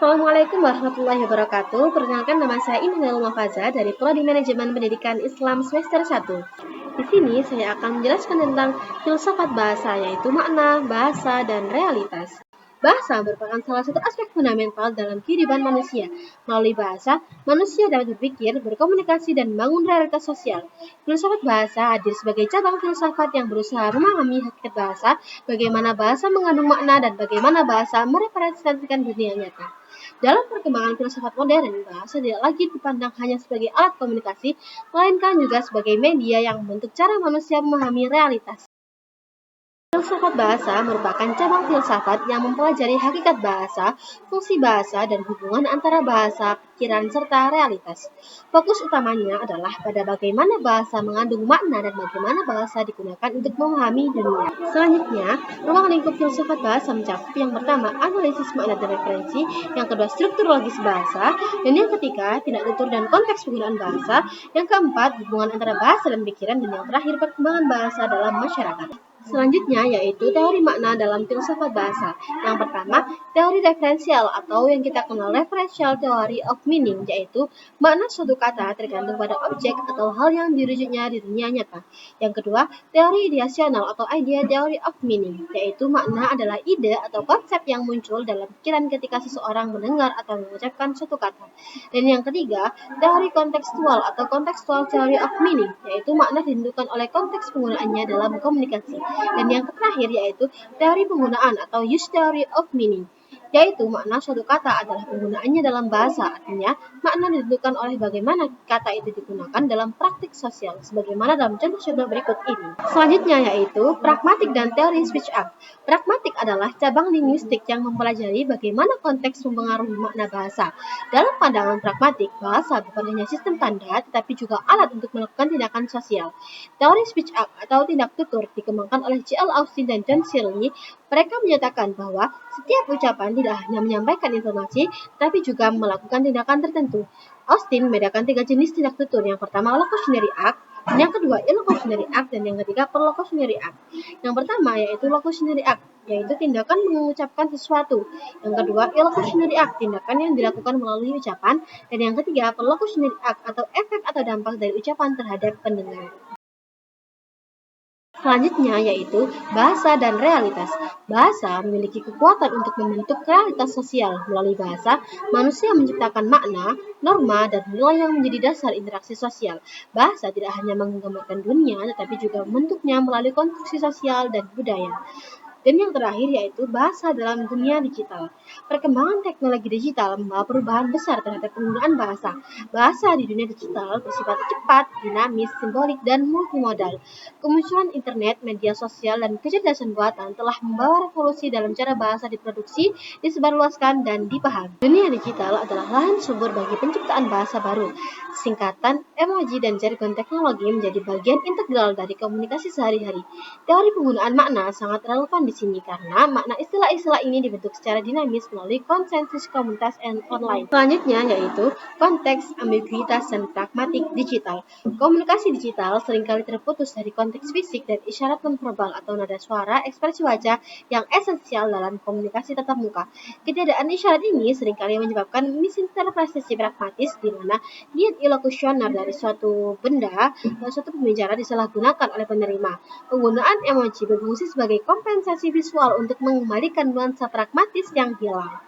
Assalamualaikum warahmatullahi wabarakatuh. Perkenalkan, nama saya Indah Mufaza dari Prodi Manajemen Pendidikan Islam semester 1. Di sini saya akan menjelaskan tentang filsafat bahasa, yaitu makna, bahasa, dan realitas. Bahasa merupakan salah satu aspek fundamental dalam kehidupan manusia. Melalui bahasa, manusia dapat berpikir, berkomunikasi, dan membangun realitas sosial. Filsafat bahasa hadir sebagai cabang filsafat yang berusaha memahami hakikat bahasa, bagaimana bahasa mengandung makna, dan bagaimana bahasa merepresentasikan dunia nyata. Dalam perkembangan filsafat modern, bahasa tidak lagi dipandang hanya sebagai alat komunikasi, melainkan juga sebagai media yang membentuk cara manusia memahami realitas. Filsafat bahasa merupakan cabang filsafat yang mempelajari hakikat bahasa, fungsi bahasa, dan hubungan antara bahasa, pikiran, serta realitas. Fokus utamanya adalah pada bagaimana bahasa mengandung makna dan bagaimana bahasa digunakan untuk memahami dunia. Selanjutnya, ruang lingkup filsafat bahasa mencakup yang pertama, analisis makna dan referensi, yang kedua, struktur logis bahasa, dan yang ketiga, tindak tutur dan konteks penggunaan bahasa, yang keempat, hubungan antara bahasa dan pikiran, dan yang terakhir, perkembangan bahasa dalam masyarakat. Selanjutnya yaitu teori makna dalam filsafat bahasa. Yang pertama, teori referensial atau yang kita kenal referential theory of meaning, yaitu makna suatu kata tergantung pada objek atau hal yang dirujuknya di dunia nyata. Yang kedua, teori ideasional atau idea theory of meaning, yaitu makna adalah ide atau konsep yang muncul dalam pikiran ketika seseorang mendengar atau mengucapkan suatu kata. Dan yang ketiga, teori kontekstual atau contextual theory of meaning, yaitu makna ditentukan oleh konteks penggunaannya dalam komunikasi. Dan yang terakhir yaitu teori penggunaan atau use theory of meaning, yaitu makna suatu kata adalah penggunaannya dalam bahasa, artinya makna ditentukan oleh bagaimana kata itu digunakan dalam praktik sosial, sebagaimana dalam contoh-contoh berikut ini. Selanjutnya yaitu pragmatik dan teori speech art. Pragmatik adalah cabang linguistik yang mempelajari bagaimana konteks mempengaruhi makna bahasa. Dalam pandangan pragmatik, bahasa bukan hanya sistem tanda, tetapi juga alat untuk melakukan tindakan sosial. Teori speech art atau tindak tutur dikembangkan oleh J.L. Austin dan John Searle. Mereka menyatakan bahwa setiap ucapan tidak hanya menyampaikan informasi, tapi juga melakukan tindakan tertentu. Austin membedakan 3 jenis tindak tutur. Yang pertama, locutionary act, yang kedua, illocutionary act, dan yang ketiga, perlocutionary act. Yang pertama yaitu locutionary act, yaitu tindakan mengucapkan sesuatu. Yang kedua, illocutionary act, tindakan yang dilakukan melalui ucapan. Dan yang ketiga, perlocutionary act, atau efek atau dampak dari ucapan terhadap pendengar. Selanjutnya yaitu bahasa dan realitas. Bahasa memiliki kekuatan untuk membentuk realitas sosial. Melalui bahasa, manusia menciptakan makna, norma, dan nilai yang menjadi dasar interaksi sosial. Bahasa tidak hanya menggambarkan dunia, tetapi juga membentuknya melalui konstruksi sosial dan budaya. Dan yang terakhir yaitu bahasa dalam dunia digital. Perkembangan teknologi digital membawa perubahan besar terhadap penggunaan bahasa. Bahasa di dunia digital bersifat cepat, dinamis, simbolik, dan multimodal. Kemunculan internet, media sosial, dan kecerdasan buatan telah membawa revolusi dalam cara bahasa diproduksi, disebarluaskan, dan dipahami. Dunia digital adalah lahan subur bagi penciptaan bahasa baru. Singkatan, emoji, dan jargon teknologi menjadi bagian integral dari komunikasi sehari-hari. Teori penggunaan makna sangat relevan di sini karena makna istilah-istilah ini dibentuk secara dinamis melalui konsensus komunitas online. Selanjutnya yaitu konteks, ambiguitas, dan pragmatik digital. Komunikasi digital seringkali terputus dari konteks fisik dan isyarat nonverbal atau nada suara, ekspresi wajah yang esensial dalam komunikasi tatap muka. Ketiadaan isyarat ini seringkali menyebabkan misinterpretasi pragmatis di mana niat ilokusioner dari suatu benda atau suatu pembicara disalahgunakan oleh penerima. Penggunaan emoji berfungsi sebagai kompensasi visual untuk mengembalikan nuansa pragmatis yang hilang.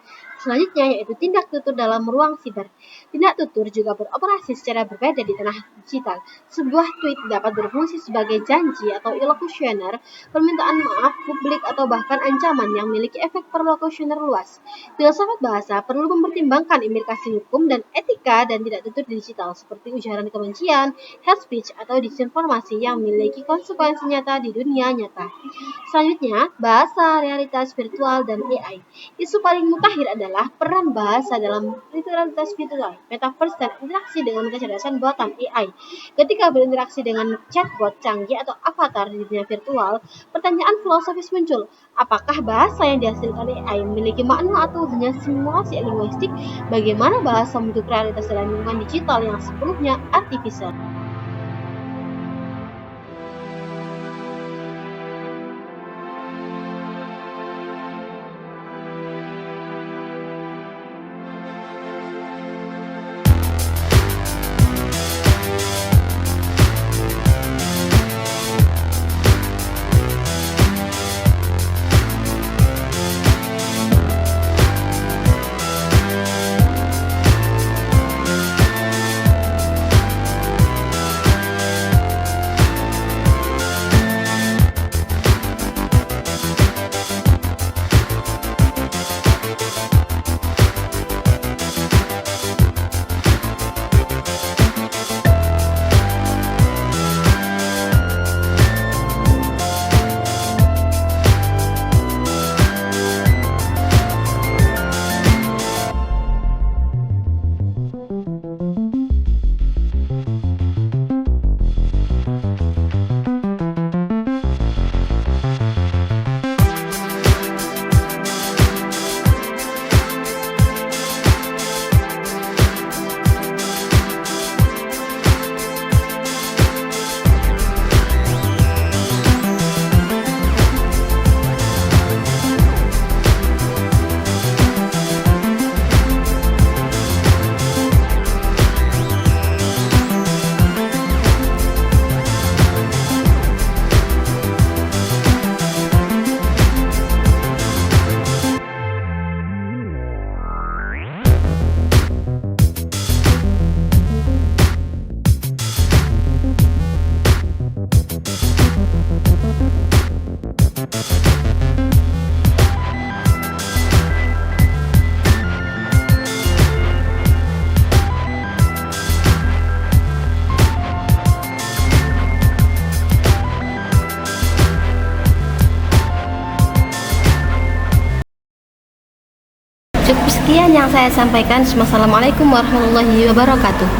Selanjutnya yaitu tindak tutur dalam ruang siber. Tindak tutur juga beroperasi secara berbeda di tanah digital. Sebuah tweet dapat berfungsi sebagai janji atau illokusioner, permintaan maaf publik, atau bahkan ancaman yang memiliki efek perlokusioner luas. Filsafat bahasa perlu mempertimbangkan implikasi hukum dan etika dan tindak tutur digital seperti ujaran kebencian, hate speech, atau disinformasi yang memiliki konsekuensi nyata di dunia nyata. Selanjutnya, bahasa, realitas virtual, dan AI. Isu paling mutakhir adalah peran bahasa dalam realitas virtual, metaverse, dan interaksi dengan kecerdasan buatan AI. Ketika berinteraksi dengan chatbot canggih atau avatar di dunia virtual, pertanyaan filosofis muncul. Apakah bahasa yang dihasilkan AI memiliki makna atau hanya simulasi linguistik? Bagaimana bahasa membentuk realitas dalam lingkungan digital yang sepenuhnya artifisial? Sekian yang saya sampaikan. Wassalamualaikum warahmatullahi wabarakatuh.